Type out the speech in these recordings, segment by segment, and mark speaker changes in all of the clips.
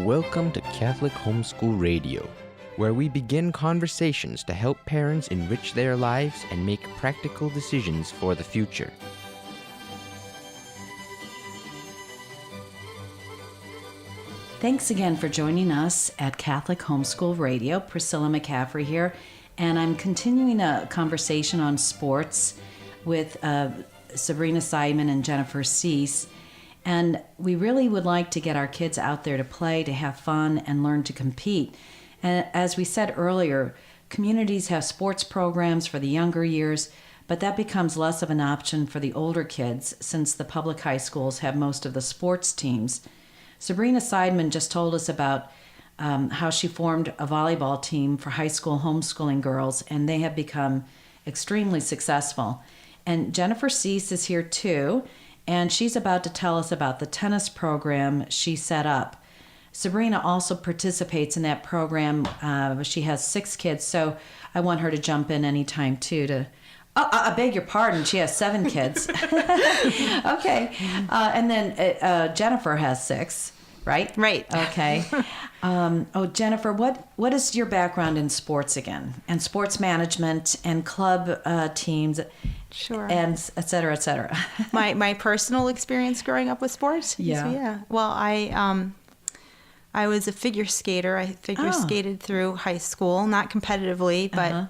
Speaker 1: Welcome to Catholic Homeschool Radio, where we begin conversations to help parents enrich their lives and make practical decisions for the future.
Speaker 2: Thanks again for joining us at Catholic Homeschool Radio. Priscilla McCaffrey here, and I'm continuing a conversation on sports with Sabrina Seidman and Jennifer Suess. And we really would like to get our kids out there to play, to have fun, and learn to compete. And as we said earlier, communities have sports programs for the younger years, but that becomes less of an option for the older kids since the public high schools have most of the sports teams. Sabrina Seidman just told us about how she formed a volleyball team for high school homeschooling girls, and they have become extremely successful. And Jennifer Suess is here too, and she's about to tell us about the tennis program she set up. Sabrina also participates in that program. She has 6 kids, so I want her to jump in anytime too I beg your pardon, she has 7 kids. Okay. And then Jennifer has 6, right?
Speaker 3: Right.
Speaker 2: Okay. Jennifer, what is your background in sports again? And sports management and club teams?
Speaker 3: Sure.
Speaker 2: And et cetera, et cetera.
Speaker 3: My personal experience growing up with sports?
Speaker 2: Yeah.
Speaker 3: Well, I was a figure skater. I figure skated through high school, not competitively, but,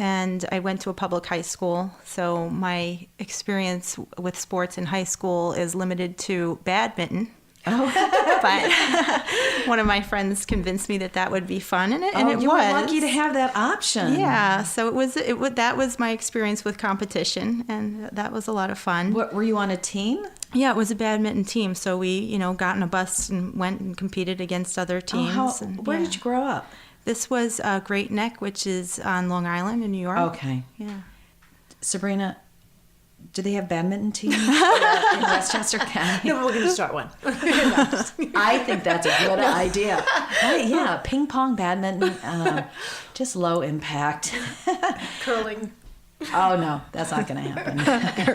Speaker 3: and I went to a public high school, so my experience with sports in high school is limited to badminton. But one of my friends convinced me that would be fun, and it was.
Speaker 2: You were lucky to have that option.
Speaker 3: Yeah, so that was my experience with competition, and that was a lot of fun.
Speaker 2: Were you on a team?
Speaker 3: Yeah, it was a badminton team, so we got in a bus and went and competed against other teams.
Speaker 2: Where did you grow up?
Speaker 3: This was Great Neck, which is on Long Island in New York.
Speaker 2: Okay.
Speaker 3: Yeah.
Speaker 2: Sabrina, do they have badminton teams in Westchester County?
Speaker 4: No, we're going to start one.
Speaker 2: I think that's a good idea. Right, yeah, ping pong, badminton, just low impact.
Speaker 4: Curling.
Speaker 2: Oh, no, that's not going to happen.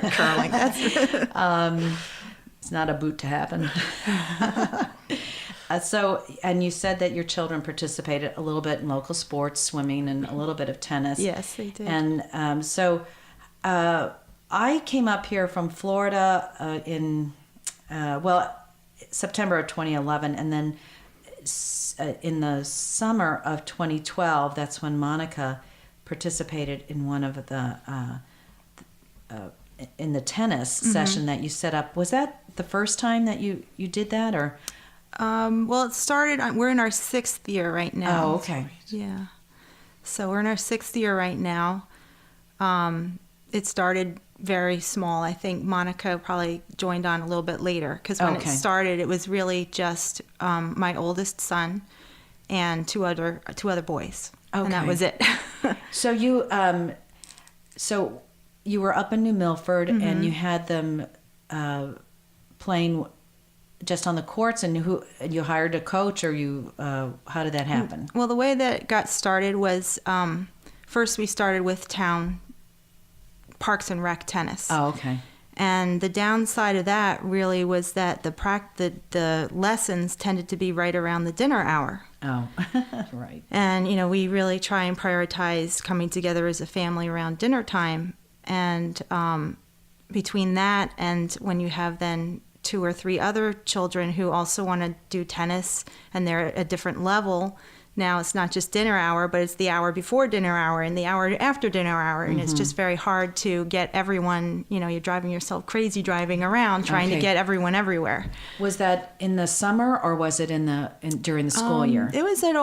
Speaker 2: Curling. It's not a boot to happen. And you said that your children participated a little bit in local sports, swimming, and a little bit of tennis.
Speaker 3: Yes, they did.
Speaker 2: And I came up here from Florida in September of 2011, and then in the summer of 2012, that's when Monica participated in one of the in the tennis session that you set up. Was that the first time that you did that, or?
Speaker 3: Well, it started. We're in our 6th year right now.
Speaker 2: Oh, okay.
Speaker 3: Yeah. So we're in our 6th year right now. It started very small. I think Monica probably joined on a little bit later because when it started, it was really just my oldest son and two other boys, and that was it.
Speaker 2: So you were up in New Milford, and you had them playing just on the courts, and you hired a coach, or how did that happen?
Speaker 3: Well, the way that it got started was first we started with town Parks and Rec tennis.
Speaker 2: Oh, okay.
Speaker 3: And the downside of that really was that the lessons tended to be right around the dinner hour.
Speaker 2: Oh, right.
Speaker 3: And we really try and prioritize coming together as a family around dinner time. And between that and when you have then 2 or 3 other children who also want to do tennis and they're at a different level. Now it's not just dinner hour, but it's the hour before dinner hour and the hour after dinner hour. And it's just very hard to get everyone, you're driving yourself crazy driving around trying to get everyone everywhere.
Speaker 2: Was that in the summer or was it during the school year?
Speaker 3: It was it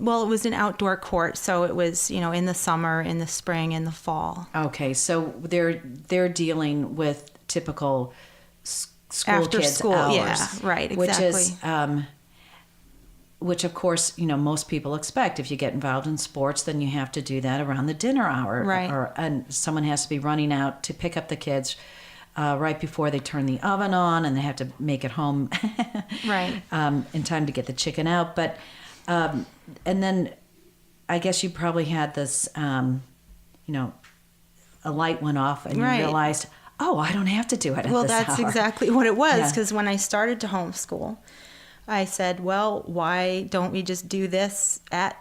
Speaker 3: was an outdoor court. So it was, in the summer, in the spring, in the fall.
Speaker 2: Okay. So they're dealing with typical school
Speaker 3: after
Speaker 2: kids
Speaker 3: school
Speaker 2: hours,
Speaker 3: yeah, right, exactly.
Speaker 2: Which of course most people expect. If you get involved in sports, then you have to do that around the dinner hour,
Speaker 3: right?
Speaker 2: And someone has to be running out to pick up the kids right before they turn the oven on, and they have to make it home
Speaker 3: right
Speaker 2: in time to get the chicken out. But and then I guess you probably had this a light went off and you realized, oh, I don't have to do it at
Speaker 3: well,
Speaker 2: this
Speaker 3: that's
Speaker 2: hour.
Speaker 3: exactly what it was, because when I started to homeschool, I said, well, why don't we just do this at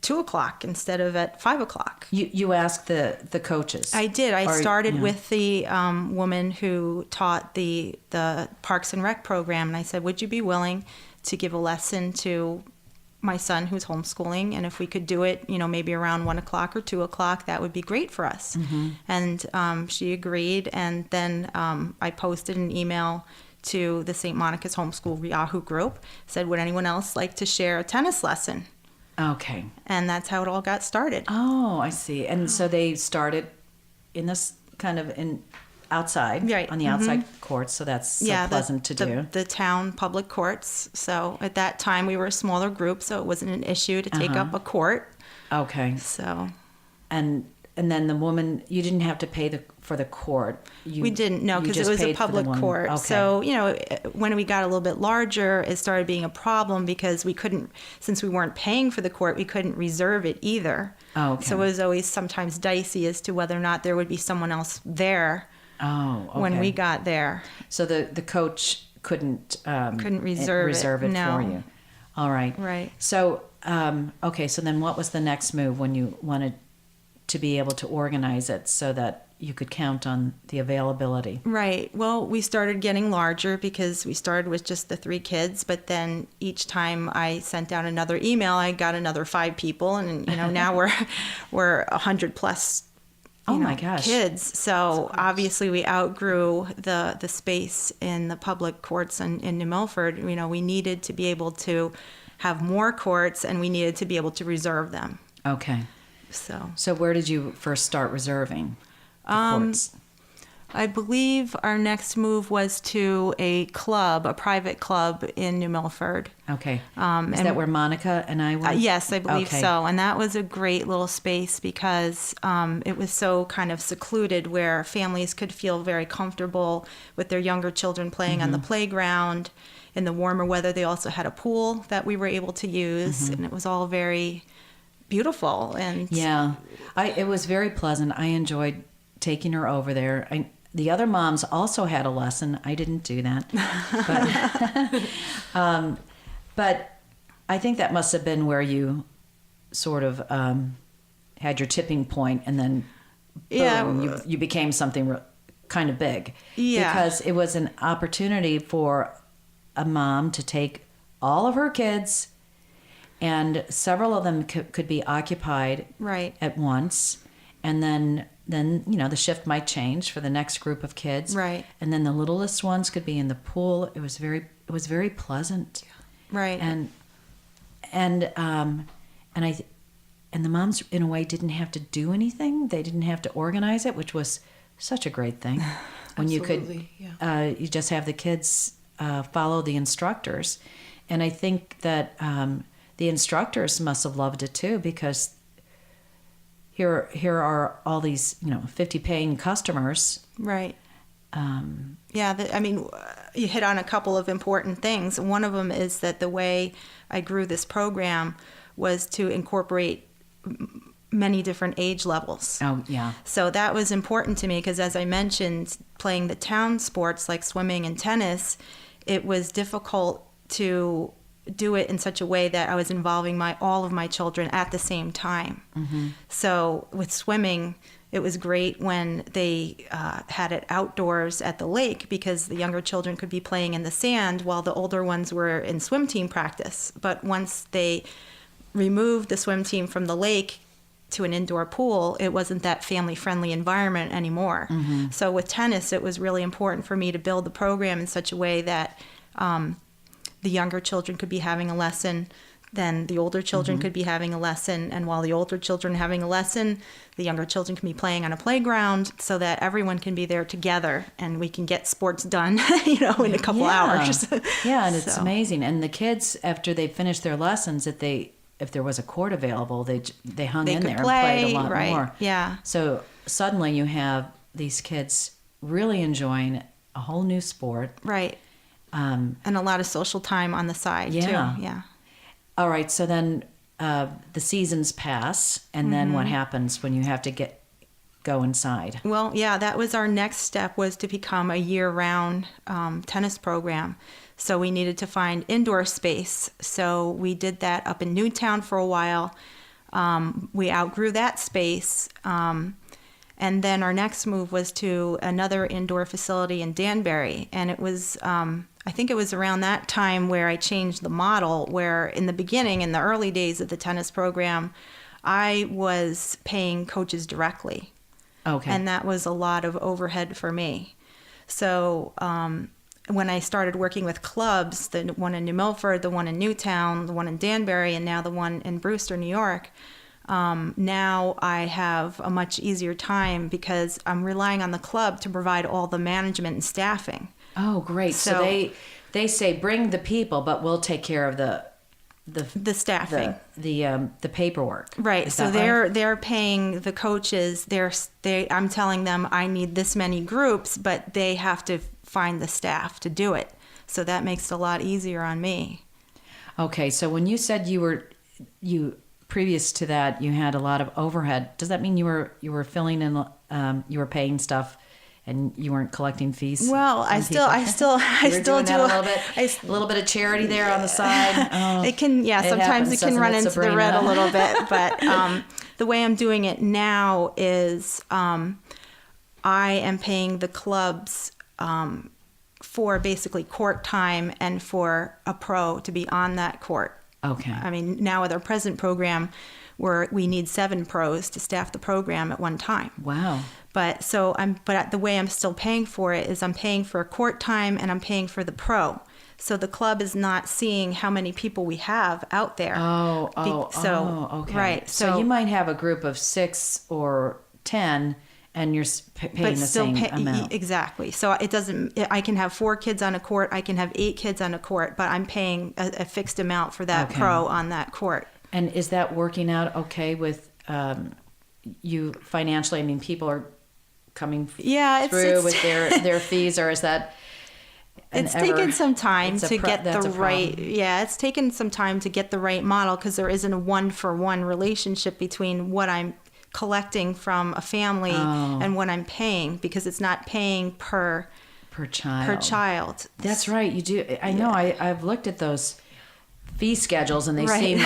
Speaker 3: 2:00 instead of at 5:00?
Speaker 2: You asked the coaches.
Speaker 3: I did. I
Speaker 2: Or-
Speaker 3: started
Speaker 2: yeah.
Speaker 3: with the woman who taught the Parks and Rec program, and I said, would you be willing to give a lesson to my son who's homeschooling, and if we could do it, maybe around 1:00 or 2:00, that would be great for us. And she agreed, and then I posted an email to the St. Monica's Homeschool Yahoo group, said, would anyone else like to share a tennis lesson?
Speaker 2: Okay.
Speaker 3: And that's how it all got started.
Speaker 2: Oh, I see. And so they started in this kind of outside,
Speaker 3: Right.
Speaker 2: on the outside courts, so that's so pleasant to do.
Speaker 3: The town public courts. So at that time we were a smaller group, so it wasn't an issue to take up a court.
Speaker 2: Okay.
Speaker 3: So
Speaker 2: And then the woman, you didn't have to pay for the court.
Speaker 3: we didn't, no,
Speaker 2: you
Speaker 3: because it
Speaker 2: just
Speaker 3: was a
Speaker 2: paid for the
Speaker 3: public
Speaker 2: one.
Speaker 3: court.
Speaker 2: Okay.
Speaker 3: So, when we got a little bit larger, it started being a problem because we couldn't, since we weren't paying for the court, we couldn't reserve it either.
Speaker 2: Oh, okay.
Speaker 3: So it was always sometimes dicey as to whether or not there would be someone else there when we got there.
Speaker 2: So the coach couldn't
Speaker 3: reserve it,
Speaker 2: it
Speaker 3: no.
Speaker 2: for you. All right.
Speaker 3: Right.
Speaker 2: So okay. So then, what was the next move when you wanted to be able to organize it so that you could count on the availability?
Speaker 3: Right. Well, we started getting larger because we started with just the 3 kids, but then each time I sent out another email, I got another 5 people, and now we're 100 plus.
Speaker 2: My gosh.
Speaker 3: Kids. So obviously we outgrew the space in the public courts in New Milford. We needed to be able to have more courts, and we needed to be able to reserve them.
Speaker 2: Okay. So where did you first start reserving the courts?
Speaker 3: I believe our next move was to a private club in New Milford.
Speaker 2: Okay. Is that where Monica and I went?
Speaker 3: Yes, I believe
Speaker 2: Okay.
Speaker 3: so. And that was a great little space because it was so kind of secluded where families could feel very comfortable with their younger children playing on the playground. In the warmer weather, they also had a pool that we were able to use, and it was all very beautiful. And
Speaker 2: Yeah. It was very pleasant. I enjoyed taking her over there. The other moms also had a lesson. I didn't do that. But I think that must have been where you sort of had your tipping point, and then boom, you became something kind of big.
Speaker 3: Yeah.
Speaker 2: Because it was an opportunity for a mom to take all of her kids, and several of them could be occupied
Speaker 3: Right.
Speaker 2: at once, and then the shift might change for the next group of kids,
Speaker 3: Right.
Speaker 2: and then the littlest ones could be in the pool. It was very pleasant,
Speaker 3: Right.
Speaker 2: and the moms in a way didn't have to do anything. They didn't have to organize it, which was such a great thing. When you could you just have the kids follow the instructors, and I think that the instructors must have loved it too, because here are all these 50 paying customers.
Speaker 3: Right. You hit on a couple of important things. One of them is that the way I grew this program was to incorporate many different age levels.
Speaker 2: Oh, yeah.
Speaker 3: So that was important to me because, as I mentioned, playing the town sports like swimming and tennis, it was difficult to do it in such a way that I was involving all of my children at the same time.
Speaker 2: Mm-hmm.
Speaker 3: So with swimming, it was great when they had it outdoors at the lake because the younger children could be playing in the sand while the older ones were in swim team practice. But once they removed the swim team from the lake to an indoor pool, it wasn't that family-friendly environment anymore.
Speaker 2: Mm-hmm.
Speaker 3: So with tennis, it was really important for me to build the program in such a way that the younger children could be having a lesson, then the older children could be having a lesson, and while the older children are having a lesson, the younger children can be playing on a playground so that everyone can be there together and we can get sports done, in a couple hours.
Speaker 2: Yeah, and it's
Speaker 3: So.
Speaker 2: amazing. And the kids, after they finished their lessons, if there was a court available, they hung
Speaker 3: They
Speaker 2: in
Speaker 3: could
Speaker 2: there
Speaker 3: play,
Speaker 2: and played a lot
Speaker 3: right,
Speaker 2: more.
Speaker 3: yeah.
Speaker 2: So suddenly you have these kids really enjoying a whole new sport.
Speaker 3: Right. And a lot of social time on the side,
Speaker 2: Yeah.
Speaker 3: too. Yeah.
Speaker 2: All right, so then the seasons pass, and then what happens when you have to go inside?
Speaker 3: Well, yeah, that was our next step, was to become a year-round tennis program. So we needed to find indoor space. So we did that up in Newtown for a while. We outgrew that space. And then our next move was to another indoor facility in Danbury. And it was, I think it was around that time where I changed the model, where in the beginning, in the early days of the tennis program, I was paying coaches directly.
Speaker 2: Okay.
Speaker 3: And that was a lot of overhead for me. So when I started working with clubs, the one in New Milford, the one in Newtown, the one in Danbury, and now the one in Brewster, New York, now I have a much easier time because I'm relying on the club to provide all the management and staffing.
Speaker 2: Oh, great. So they say bring the people, but we'll take care of the
Speaker 3: staffing,
Speaker 2: the paperwork.
Speaker 3: Right.
Speaker 2: Is
Speaker 3: So
Speaker 2: that right?
Speaker 3: they're paying the coaches. I'm telling them I need this many groups, but they have to find the staff to do it. So that makes it a lot easier on me.
Speaker 2: Okay. So when you said you previous to that you had a lot of overhead, does that mean you were filling in, you were paying stuff, and you weren't collecting fees?
Speaker 3: Well, I still
Speaker 2: doing
Speaker 3: do
Speaker 2: a little bit of charity there on the side. Oh,
Speaker 3: it can, yeah. Sometimes it can run into the red a little bit, but the way I'm doing it now is I am paying the clubs for basically court time and for a pro to be on that court.
Speaker 2: Okay.
Speaker 3: I mean, now with our present program, we need 7 pros to staff the program at one time.
Speaker 2: Wow.
Speaker 3: But the way I'm still paying for it is I'm paying for court time and I'm paying for the pro. So the club is not seeing how many people we have out there.
Speaker 2: Okay.
Speaker 3: Right.
Speaker 2: So you might have a group of 6 or 10, and you're paying the same amount.
Speaker 3: Exactly. So it doesn't. I can have 4 kids on a court. I can have 8 kids on a court, but I'm paying a fixed amount for that pro on that court.
Speaker 2: And is that working out okay with you financially? I mean, people are coming through with their fees, or is that?
Speaker 3: It's taken some time to get the right. Yeah, it's taken some time to get the right model because there isn't a 1-for-1 relationship between what I'm collecting from a family and what I'm paying, because it's not paying per child.
Speaker 2: That's right. You do. I know. I've looked at those fee schedules and they seem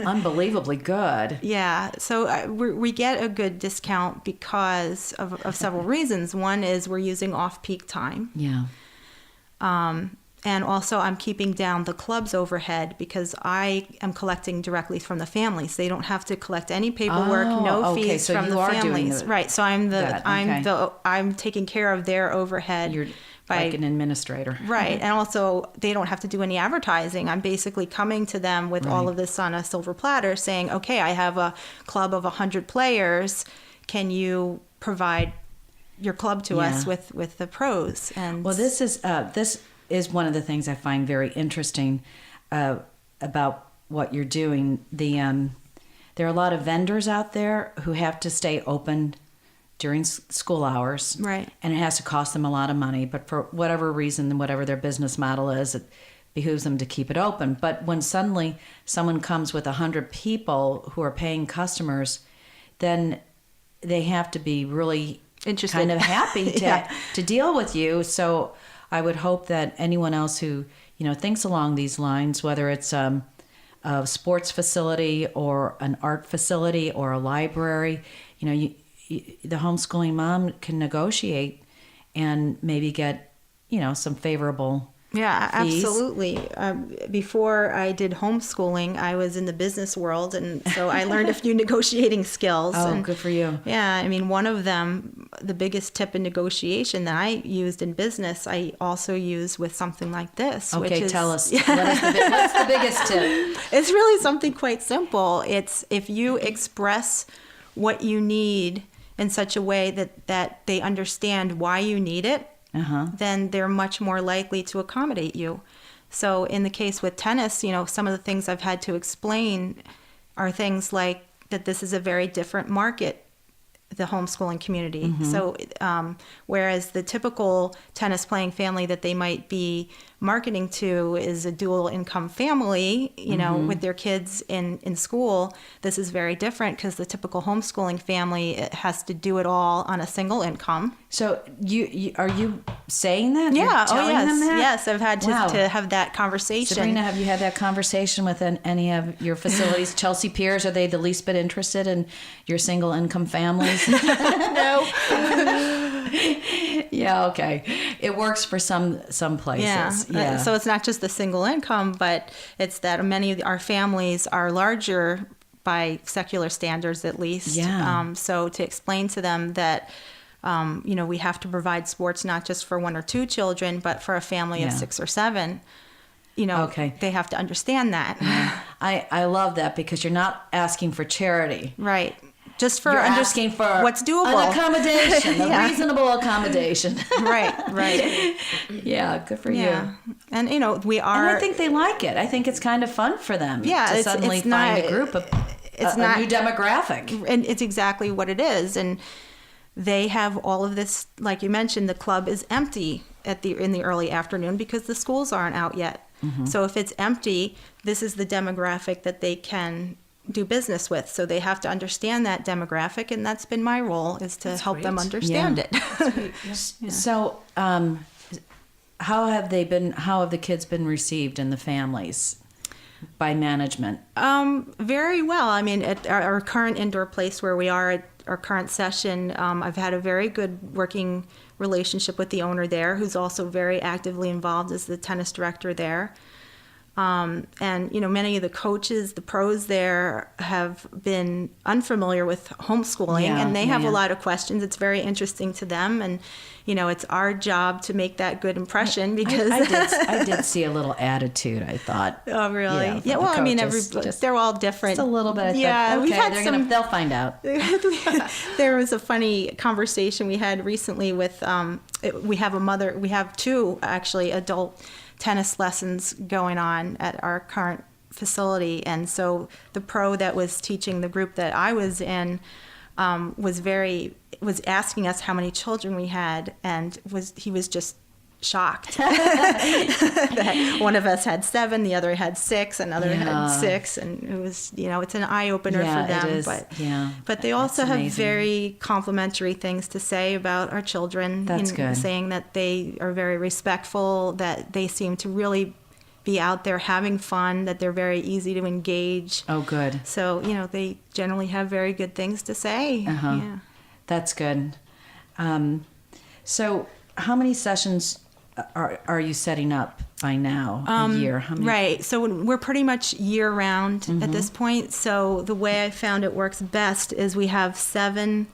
Speaker 2: unbelievably good.
Speaker 3: Yeah. So we get a good discount because of several reasons. One is we're using off-peak time.
Speaker 2: Yeah.
Speaker 3: And also I'm keeping down the club's overhead because I am collecting directly from the families. They don't have to collect any paperwork, no fees
Speaker 2: so
Speaker 3: from the families. Right. So I'm taking care of their overhead.
Speaker 2: You're like an administrator.
Speaker 3: Right. And also they don't have to do any advertising. I'm basically coming to them with all of this on a silver platter saying, okay, I have a club of 100 players. Can you provide your club to us with the pros? And
Speaker 2: well, this is one of the things I find very interesting about what you're doing. There are a lot of vendors out there who have to stay open during school hours,
Speaker 3: right?
Speaker 2: And it has to cost them a lot of money. But for whatever reason, whatever their business model is, it behooves them to keep it open. But when suddenly someone comes with 100 people who are paying customers, then they have to be really interested, kind of happy to deal with you. So I would hope that anyone else who thinks along these lines, whether it's a sports facility or an art facility or a library, the homeschooling mom can negotiate and maybe get some favorable fees.
Speaker 3: Absolutely. Before I did homeschooling, I was in the business world, and so I learned a few negotiating skills.
Speaker 2: Good for you.
Speaker 3: Yeah, I mean, one of them, the biggest tip in negotiation that I used in business, I also use with something like this.
Speaker 2: Okay, tell us. What's the biggest tip?
Speaker 3: It's really something quite simple. It's if you express what you need in such a way that they understand why you need it, then they're much more likely to accommodate you. So in the case with tennis, some of the things I've had to explain are things like that this is a very different market the homeschooling community. So whereas the typical tennis playing family that they might be marketing to is a dual income family, you know, with their kids in school, this is very different because the typical homeschooling family, it has to do it all on a single income.
Speaker 2: So you are you saying that?
Speaker 3: Yeah.
Speaker 2: You're telling them that?
Speaker 3: Yes, I've had to have that conversation.
Speaker 2: Sabrina, have you had that conversation with any of your facilities? Chelsea peers, are they the least bit interested in your single income families?
Speaker 3: No.
Speaker 2: Yeah, okay. It works for some places. Yeah.
Speaker 3: So it's not just the single income, but it's that many of our families are larger by secular standards, at least.
Speaker 2: Yeah.
Speaker 3: So to explain to them that, you know, we have to provide sports not just for 1 or 2 children, but for a family of 6 or 7. You know,
Speaker 2: Okay.
Speaker 3: they have to understand that.
Speaker 2: I love that because you're not asking for charity.
Speaker 3: Right. Just for
Speaker 2: You're asking for
Speaker 3: what's doable.
Speaker 2: an accommodation, a
Speaker 3: Yeah.
Speaker 2: reasonable accommodation.
Speaker 3: Right.
Speaker 2: Yeah, good for
Speaker 3: Yeah.
Speaker 2: you.
Speaker 3: And, you know, we are.
Speaker 2: And I think they like it. I think it's kind of fun for them
Speaker 3: Yeah,
Speaker 2: to
Speaker 3: it's
Speaker 2: suddenly find
Speaker 3: not-
Speaker 2: a group of
Speaker 3: it's
Speaker 2: a
Speaker 3: not-
Speaker 2: new demographic.
Speaker 3: And it's exactly what it is. And they have all of this, like you mentioned, the club is empty in the early afternoon because the schools aren't out yet. So if it's empty, this is the demographic that they can do business with. So they have to understand that demographic, and that's been my role, is to help them
Speaker 4: great.
Speaker 3: understand
Speaker 2: Yeah.
Speaker 3: it.
Speaker 2: So, how have the kids been received in the families by management?
Speaker 3: Very well. I mean, at our current indoor place where we are at our current session, I've had a very good working relationship with the owner there, who's also very actively involved as the tennis director there. And, you know, many of the coaches, the pros there have been unfamiliar with homeschooling, and they have a lot of questions. It's very interesting to them. And, you know, it's our job to make that good impression because...
Speaker 2: I did see a little attitude, I thought.
Speaker 3: Oh, really?
Speaker 2: Yeah,
Speaker 3: Yeah,
Speaker 2: from
Speaker 3: well,
Speaker 2: the
Speaker 3: I mean,
Speaker 2: coaches. Just
Speaker 3: they're all different.
Speaker 2: a little bit.
Speaker 3: Yeah,
Speaker 2: Okay,
Speaker 3: we've had some...
Speaker 2: they'll find out.
Speaker 3: There was a funny conversation we had recently with... we have 2, actually, adult tennis lessons going on at our current facility, and so the pro that was teaching the group that I was in was asking us how many children we had, and he was just shocked that one of us had 7, the other had 6, another had 6, and it was, you know, it's an eye opener for them.
Speaker 2: It is.
Speaker 3: But they also have
Speaker 2: amazing.
Speaker 3: very complimentary things to say about our children.
Speaker 2: That's good.
Speaker 3: Saying that they are very respectful, that they seem to really be out there having fun, that they're very easy to engage.
Speaker 2: Oh, good.
Speaker 3: So, you know, they generally have very good things to say. Yeah.
Speaker 2: That's good. So, how many sessions are you setting up by now? A year? How many?
Speaker 3: Right. So we're pretty much year round at this point. So the way I found it works best is we have 7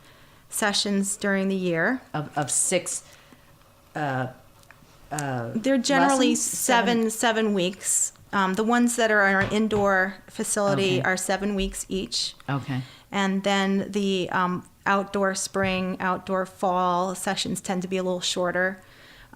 Speaker 3: sessions during the year.
Speaker 2: Of 6.
Speaker 3: They're generally
Speaker 2: lessons?
Speaker 3: seven weeks. The ones that are in our indoor facility
Speaker 2: Okay.
Speaker 3: are 7 weeks each.
Speaker 2: Okay.
Speaker 3: And then the outdoor spring, outdoor fall sessions tend to be a little shorter.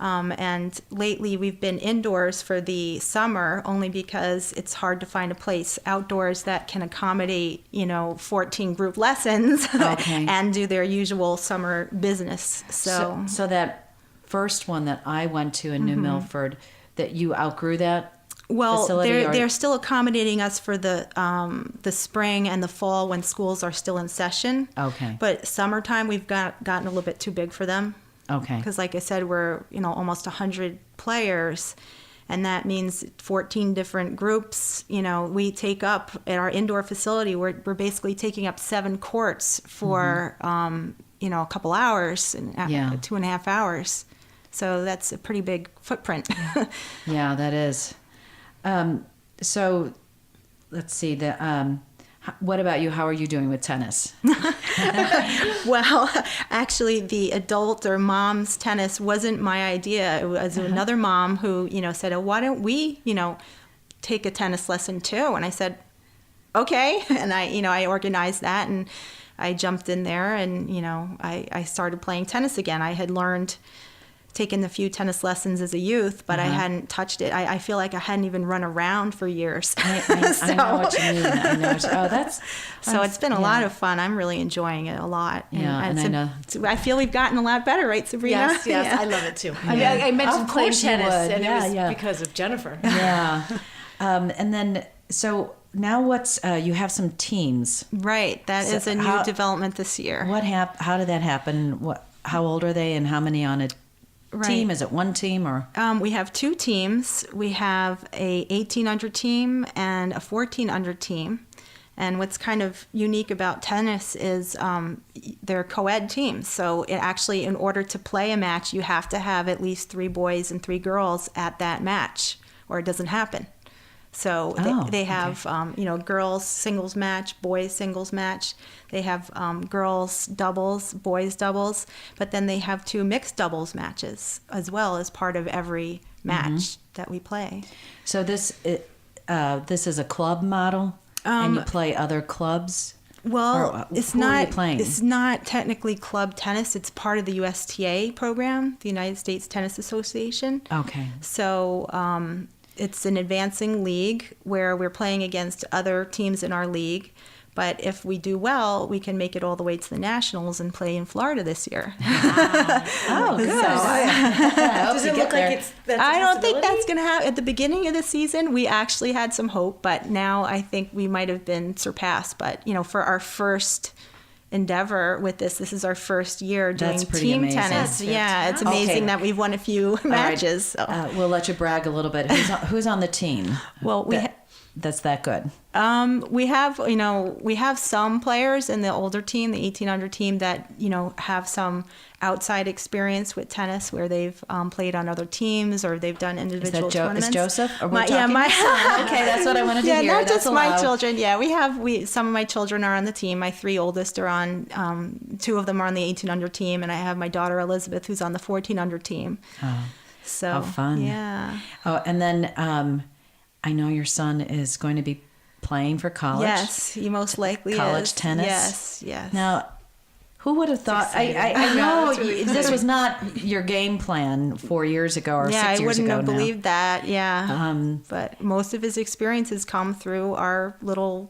Speaker 3: And lately we've been indoors for the summer only because it's hard to find a place outdoors that can accommodate, 14 group lessons
Speaker 2: Okay.
Speaker 3: and do their usual summer business. So
Speaker 2: that first one that I went to in New Milford, that you outgrew that facility?
Speaker 3: They're still accommodating us for the spring and the fall when schools are still in session.
Speaker 2: Okay.
Speaker 3: But summertime we've gotten a little bit too big for them.
Speaker 2: Okay.
Speaker 3: Because like I said, we're, almost 100 players, and that means 14 different groups. We take up at our indoor facility, we're basically taking up 7 courts for, a couple hours and 2.5 hours. So that's a pretty big footprint.
Speaker 2: Yeah, that is. So let's see. What about you? How are you doing with tennis?
Speaker 3: Well, actually, the adult or mom's tennis wasn't my idea. It was another mom who, said, "Oh, why don't we, take a tennis lesson too?" And I said, "Okay." And I organized that, and I jumped in there, and I started playing tennis again. I had learned taken a few tennis lessons as a youth, but I hadn't touched it. I feel like I hadn't even run around for years.
Speaker 2: I know what you mean. I know.
Speaker 3: So it's been a lot of fun. I'm really enjoying it a lot.
Speaker 2: And I know.
Speaker 3: I feel we've gotten a lot better, right, Sabrina?
Speaker 4: Yes,
Speaker 3: Yeah.
Speaker 4: I love it too. I mean, I mentioned
Speaker 2: Of
Speaker 4: playing
Speaker 2: course you
Speaker 4: tennis,
Speaker 2: would.
Speaker 4: and
Speaker 2: Yeah,
Speaker 4: it was
Speaker 2: yeah.
Speaker 4: because of Jennifer.
Speaker 2: Yeah. And then, so now what's, you have some teams.
Speaker 3: Right. That
Speaker 2: So
Speaker 3: is a new
Speaker 2: how-
Speaker 3: development this year.
Speaker 2: How did that happen? How old are they and how many on a team? Is it one team or?
Speaker 3: We have two teams. We have a 18 under team and a 14 under team. And what's kind of unique about tennis is they're co-ed teams. So it actually, in order to play a match, you have to have at least 3 boys and 3 girls at that match, or it doesn't happen. So they have, girls singles match, boys singles match. They have girls doubles, boys doubles. But then they have 2 mixed doubles matches as well as part of every match that we play.
Speaker 2: So this is a club model, and you play other clubs.
Speaker 3: Well,
Speaker 2: Or who are you playing?
Speaker 3: It's not technically club tennis. It's part of the USTA program, the United States Tennis Association.
Speaker 2: Okay.
Speaker 3: So it's an advancing league where we're playing against other teams in our league. But if we do well, we can make it all the way to the nationals and play in Florida this year.
Speaker 2: Oh, good.
Speaker 4: Does it look like that's a
Speaker 3: I don't think
Speaker 4: possibility?
Speaker 3: that's going to happen. At the beginning of the season, we actually had some hope, but now I think we might have been surpassed. But, for our first endeavor with this is our first year doing
Speaker 2: That's pretty
Speaker 3: team
Speaker 2: amazing.
Speaker 3: tennis.
Speaker 4: That's
Speaker 3: Yeah, it's amazing
Speaker 2: Okay.
Speaker 3: that we've won a few matches.
Speaker 2: All right.
Speaker 3: So.
Speaker 2: We'll let you brag a little bit. Who's on the team?
Speaker 3: Well,
Speaker 2: That's that good.
Speaker 3: we have some players in the older team, the 18 under team, that have some outside experience with tennis, where they've played on other teams or they've done individual tournaments.
Speaker 2: Is Joseph? Or we're
Speaker 3: Okay,
Speaker 2: that's what I wanted to hear.
Speaker 3: not
Speaker 2: That's
Speaker 3: just my
Speaker 2: allowed.
Speaker 3: children. Yeah, some of my children are on the team. My 3 oldest are on. 2 of them are on the 18 under team, and I have my daughter Elizabeth, who's on the 14 under team.
Speaker 2: Oh,
Speaker 3: So
Speaker 2: how fun!
Speaker 3: Yeah.
Speaker 2: Oh, and then I know your son is going to be playing for college.
Speaker 3: Yes, he most likely
Speaker 2: college
Speaker 3: is.
Speaker 2: tennis.
Speaker 3: Yes.
Speaker 2: Now, who would have thought? I
Speaker 4: exciting.
Speaker 2: know
Speaker 4: it's really
Speaker 2: this was not your game plan 4 years ago or 6
Speaker 3: Yeah,
Speaker 2: years
Speaker 3: I wouldn't
Speaker 2: ago
Speaker 3: have
Speaker 2: now.
Speaker 3: believed that. Yeah.
Speaker 2: But
Speaker 3: Most of his experiences come through our little,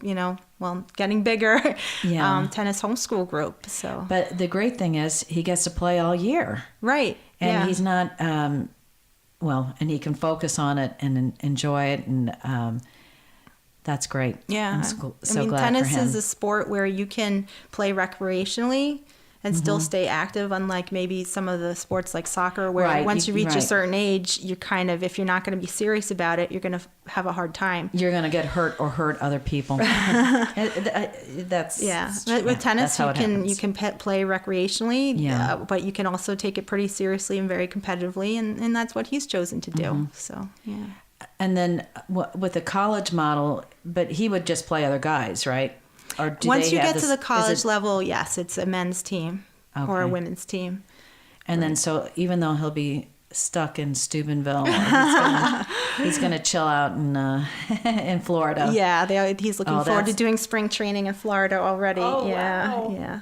Speaker 3: getting bigger
Speaker 2: Yeah.
Speaker 3: tennis homeschool group. So
Speaker 2: But the great thing is he gets to play all year.
Speaker 3: right,
Speaker 2: And
Speaker 3: yeah.
Speaker 2: he's not, and he can focus on it and enjoy it. And that's great.
Speaker 3: Yeah.
Speaker 2: I'm so glad
Speaker 3: tennis
Speaker 2: for him.
Speaker 3: is a sport where you can play recreationally and
Speaker 2: Mm-hmm.
Speaker 3: still stay active, unlike maybe some of the sports like soccer, where
Speaker 2: Right,
Speaker 3: once you reach a
Speaker 2: right.
Speaker 3: certain age, you're kind of, if you're not going to be serious about it, you're going to have a hard time.
Speaker 2: You're going to get hurt or hurt other people. That's
Speaker 3: Yeah,
Speaker 2: true.
Speaker 3: with tennis,
Speaker 2: That's how
Speaker 3: you
Speaker 2: it
Speaker 3: can
Speaker 2: happens.
Speaker 3: play recreationally,
Speaker 2: Yeah.
Speaker 3: but you can also take it pretty seriously and very competitively, and that's what he's chosen to do.
Speaker 2: Mm-hmm.
Speaker 3: So yeah,
Speaker 2: And then with the college model, but he would just play other guys, right? Or do
Speaker 3: once
Speaker 2: they
Speaker 3: you
Speaker 2: have
Speaker 3: get to
Speaker 2: this-
Speaker 3: the
Speaker 2: is
Speaker 3: college
Speaker 2: it-
Speaker 3: level, yes, it's a men's team or a
Speaker 2: Okay.
Speaker 3: women's team.
Speaker 2: And then so even though he'll be stuck in Steubenville, he's gonna chill out in Florida.
Speaker 3: Yeah, he's looking
Speaker 2: Oh,
Speaker 3: forward to
Speaker 2: that's-
Speaker 3: doing spring training in Florida already.
Speaker 4: Oh,
Speaker 3: yeah,
Speaker 4: wow.
Speaker 3: yeah.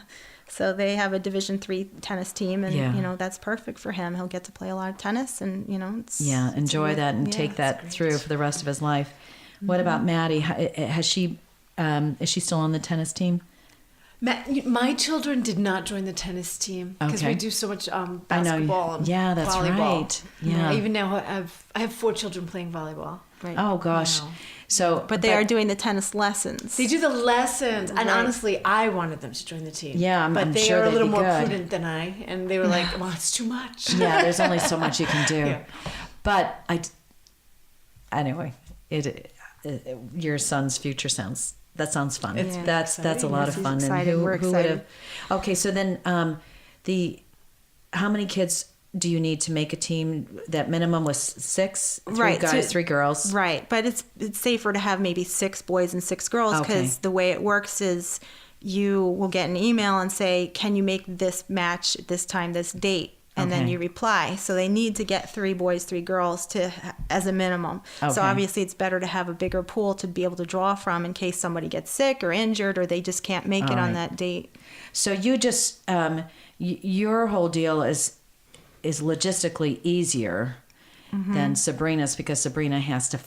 Speaker 3: So they have a Division III tennis team, and
Speaker 2: Yeah.
Speaker 3: that's perfect for him. He'll get to play a lot of tennis, and
Speaker 2: Yeah, enjoy that and take
Speaker 3: it's
Speaker 2: that through for the rest of his life. What about Maddie? Has she? Is she still on the tennis team?
Speaker 4: My children did not join the tennis team because
Speaker 2: Okay.
Speaker 4: we do so much
Speaker 2: I know.
Speaker 4: basketball and
Speaker 2: Yeah, that's
Speaker 4: volleyball.
Speaker 2: right. Yeah.
Speaker 4: Even now I have 4 children playing volleyball.
Speaker 3: Right.
Speaker 2: Oh gosh.
Speaker 4: Wow.
Speaker 2: So,
Speaker 3: But they are doing the tennis lessons.
Speaker 4: They do the lessons, and
Speaker 3: Right.
Speaker 4: honestly, I wanted them to join the team.
Speaker 2: Yeah,
Speaker 4: but
Speaker 2: I'm
Speaker 4: they
Speaker 2: sure
Speaker 4: are a
Speaker 2: they'd
Speaker 4: little
Speaker 2: be
Speaker 4: more
Speaker 2: good.
Speaker 4: prudent than I, and they were like, "Well, it's too much."
Speaker 2: Yeah, there's only so much you can do.
Speaker 4: Yeah.
Speaker 2: But anyway, your son's future sounds fun.
Speaker 4: It's
Speaker 2: That's a
Speaker 4: exciting.
Speaker 2: lot
Speaker 3: Yes,
Speaker 2: of
Speaker 3: he's
Speaker 2: fun.
Speaker 3: excited.
Speaker 2: And who
Speaker 3: We're
Speaker 2: would
Speaker 3: excited.
Speaker 2: have? Okay, so then how many kids do you need to make a team? That minimum was 6, 3
Speaker 3: Right,
Speaker 2: guys,
Speaker 3: so-
Speaker 2: 3 girls.
Speaker 3: Right, but it's safer to have maybe 6 boys and 6 girls, because
Speaker 2: Okay.
Speaker 3: the way it works is you will get an email and say, can you make this match at this time, this date? And then
Speaker 2: Okay.
Speaker 3: you reply. So they need to get 3 boys, 3 girls as a minimum.
Speaker 2: Okay.
Speaker 3: So obviously it's better to have a bigger pool to be able to draw from in case somebody gets sick or injured or they just can't make it
Speaker 2: All
Speaker 3: on
Speaker 2: right.
Speaker 3: that date.
Speaker 2: So you just your whole deal is is logistically easier than Sabrina's, because Sabrina has to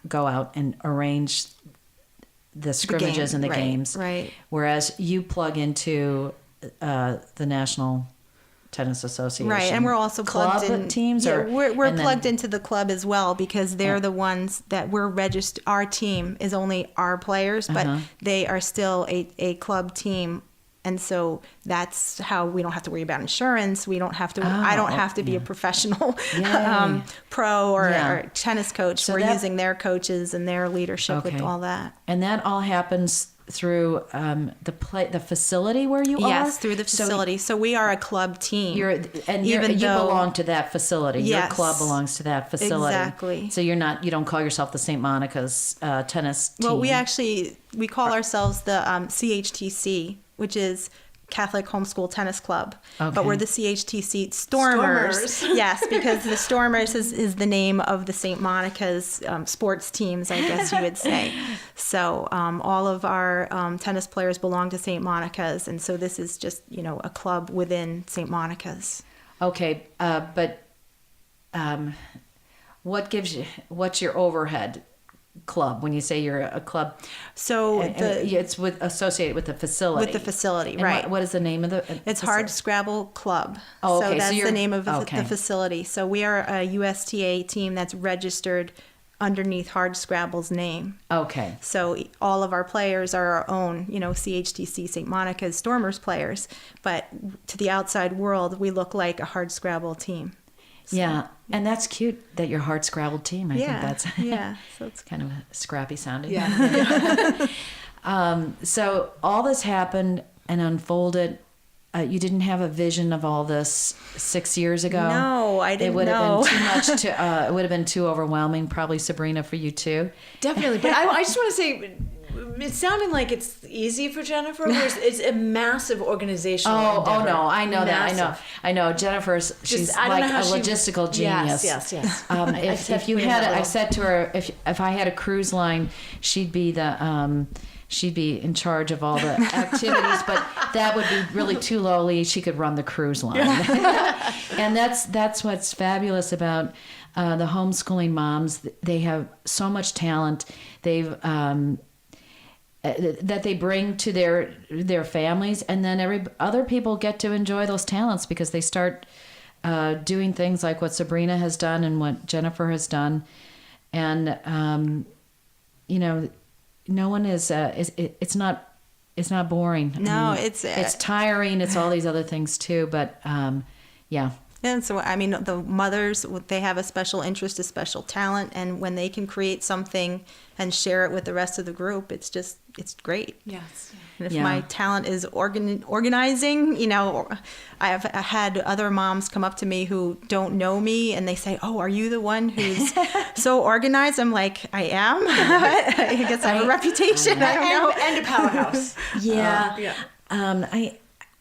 Speaker 2: go out and arrange the scrimmages and the games.
Speaker 3: Right.
Speaker 2: Whereas you plug into the National Tennis Association.
Speaker 3: Right, and we're also
Speaker 2: club
Speaker 3: plugged in
Speaker 2: teams.
Speaker 3: Yeah,
Speaker 2: or
Speaker 3: we're plugged into the club as well, because they're the ones that we're registered. Our team is only our players, but they are still a club team. And so that's how we don't have to worry about insurance. We don't have to. I don't have to be a professional pro or tennis coach. So we're using their coaches and their leadership with all that.
Speaker 2: And that all happens through the facility where you are.
Speaker 3: Yes, through the facility. So we are a club team.
Speaker 2: You belong to that facility.
Speaker 3: Yes,
Speaker 2: your club belongs to that facility.
Speaker 3: Exactly.
Speaker 2: So you don't call yourself the St. Monica's tennis team.
Speaker 3: Well, we call ourselves the CHTC, which is Catholic Homeschool Tennis Club.
Speaker 2: Okay.
Speaker 3: But we're the CHTC Stormers. Yes, because the Stormers is the name of the St. Monica's sports teams, I guess you would say. So all of our tennis players belong to St. Monica's, and so this is just, a club within St. Monica's.
Speaker 2: Okay, but what's your overhead club when you say you're a club?
Speaker 3: So
Speaker 2: it's associated with the facility.
Speaker 3: With the facility,
Speaker 2: and
Speaker 3: right?
Speaker 2: What is the name of the?
Speaker 3: It's Hard Scrabble Club.
Speaker 2: Oh, okay.
Speaker 3: So that's the name of the
Speaker 2: okay.
Speaker 3: facility. So we are a USTA team that's registered underneath Hard Scrabble's name.
Speaker 2: Okay.
Speaker 3: So all of our players are our own, CHTC St. Monica's Stormers players, but to the outside world, we look like a Hard Scrabble team. So,
Speaker 2: yeah, and that's cute that you're Hard Scrabble team. I think that's
Speaker 3: so it's
Speaker 2: kind of scrappy sounding.
Speaker 4: Yeah.
Speaker 2: So all this happened and unfolded. You didn't have a vision of all this 6 years ago.
Speaker 3: No, I didn't.
Speaker 2: It would have been too much. It would have been too overwhelming, probably, Sabrina, for you too.
Speaker 4: Definitely, but I just want to say, it's sounding like it's easy for Jennifer, whereas it's a massive organizational endeavor.
Speaker 2: Oh no, I know massive. That. I know. Jennifer's, she's like a logistical genius.
Speaker 4: Yes.
Speaker 2: If you had, I said to her, if I had a cruise line, she'd be in charge of all the activities, but that would be really too lowly. She could run the cruise line. And that's what's fabulous about the homeschooling moms. They have so much talent. That they bring to their families, and then other people get to enjoy those talents because they start doing things like what Sabrina has done and what Jennifer has done, and no one is it's not boring.
Speaker 3: No,
Speaker 2: it's tiring. It's all these other things too, but yeah.
Speaker 3: And so, the mothers, they have a special interest, a special talent, and when they can create something and share it with the rest of the group, it's great.
Speaker 4: Yes.
Speaker 3: And if my talent is organizing, I had other moms come up to me who don't know me, and they say, "Oh, are you the one who's so organized?" I'm like, "I am." I guess I have a reputation. I don't know.
Speaker 4: And a powerhouse.
Speaker 2: Yeah.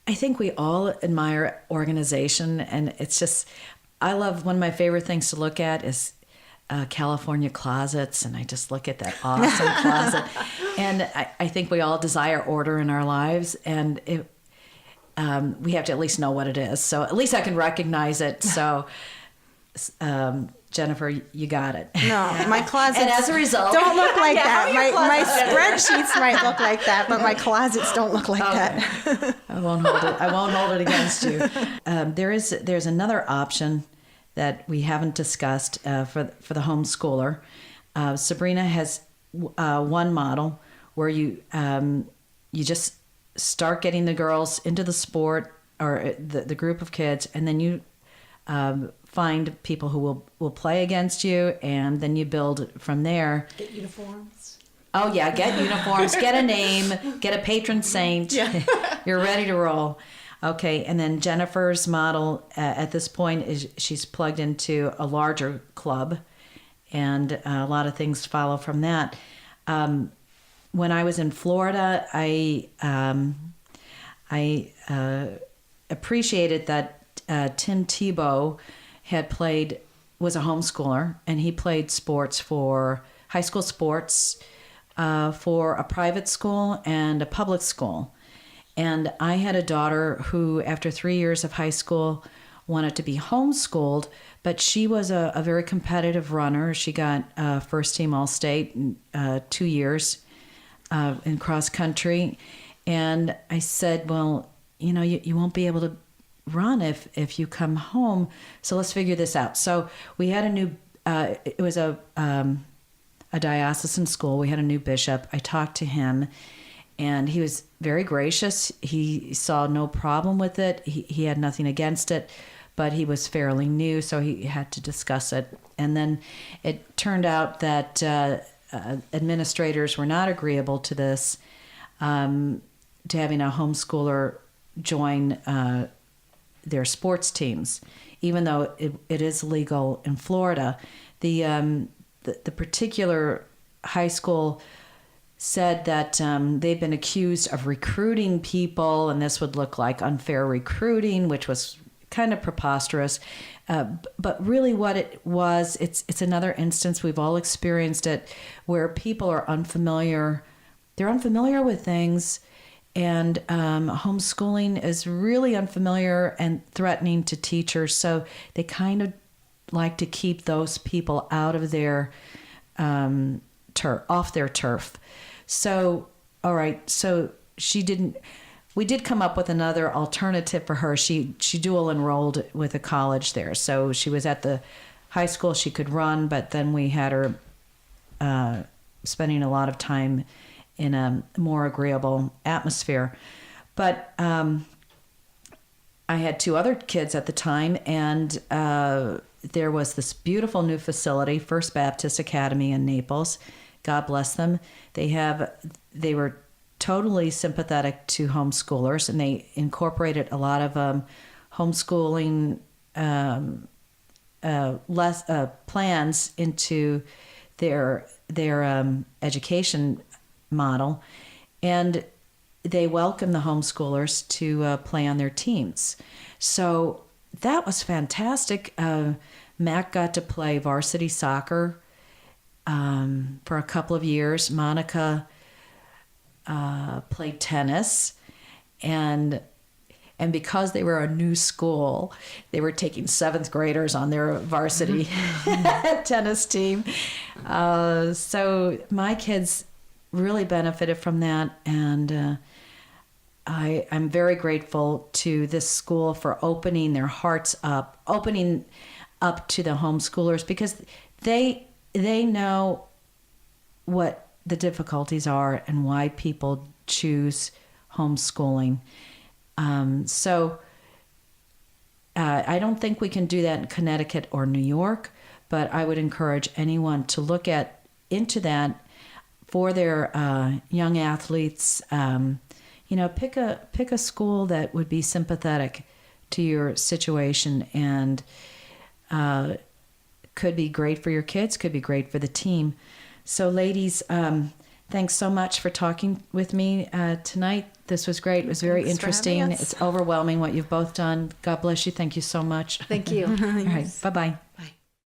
Speaker 2: I think we all admire organization, and it's just, I love, one of my favorite things to look at is California closets, and I just look at that awesome closet, and I think we all desire order in our lives, and we have to at least know what it is, so at least I can recognize it. So Jennifer, you got it.
Speaker 3: No, my closets
Speaker 2: and as a result
Speaker 3: don't look like that. My spreadsheets might look like that, but my closets don't look like that.
Speaker 2: I won't hold it against you. There's another option that we haven't discussed for the homeschooler. Sabrina has one model where you just start getting the girls into the sport or the group of kids, and then you find people who will play against you, and then you build from there.
Speaker 4: Get uniforms.
Speaker 2: Oh yeah, get uniforms, get a name, get a patron saint. Yeah. You're ready to roll. Okay, and then Jennifer's model at this point is she's plugged into a larger club, and a lot of things follow from that. When I was in Florida, I appreciated that Tim Tebow was a homeschooler, and he played sports for high school sports for a private school and a public school. And I had a daughter who, after 3 years of high school, wanted to be homeschooled, but she was a very competitive runner. She got first team All-State in 2 years in cross country. And I said, well, you won't be able to run if you come home. So let's figure this out. So we had a new, it was a diocesan school. We had a new bishop. I talked to him, and he was very gracious. He saw no problem with it. He had nothing against it, but he was fairly new, so he had to discuss it. And then it turned out that administrators were not agreeable to this, to having a homeschooler join their sports teams, even though it is legal in Florida. The particular high school said that they've been accused of recruiting people, and this would look like unfair recruiting, which was kind of preposterous. But really what it was, it's another instance, we've all experienced it, where people are unfamiliar. They're unfamiliar with things, and homeschooling is really unfamiliar and threatening to teachers. So they kind of like to keep those people out of their off their turf. So, all right. So we did come up with another alternative for her. She dual enrolled with a college there. So she was at the high school, she could run, but then we had her spending a lot of time in a more agreeable atmosphere. But I had 2 other kids at the time, and there was this beautiful new facility, First Baptist Academy in Naples. God bless them. They were totally sympathetic to homeschoolers, and they incorporated a lot of homeschooling plans into their education model, and they welcomed the homeschoolers to play on their teams. So that was fantastic. Mac got to play varsity soccer for a couple of years. Monica played tennis, and because they were a new school, they were taking 7th graders on their varsity tennis team. So my kids really benefited from that, and I'm very grateful to this school for opening their hearts up, opening up to the homeschoolers, because they know what the difficulties are and why people choose homeschooling. So I don't think we can do that in Connecticut or New York, but I would encourage anyone to look into that for their young athletes. Pick a school that would be sympathetic to your situation, and could be great for your kids, could be great for the team. So ladies, thanks so much for talking with me tonight. This was great. It was very interesting. It's overwhelming what you've both done. God bless you. Thank you so much.
Speaker 4: Thank you.
Speaker 2: All right. Bye-bye.
Speaker 4: Bye.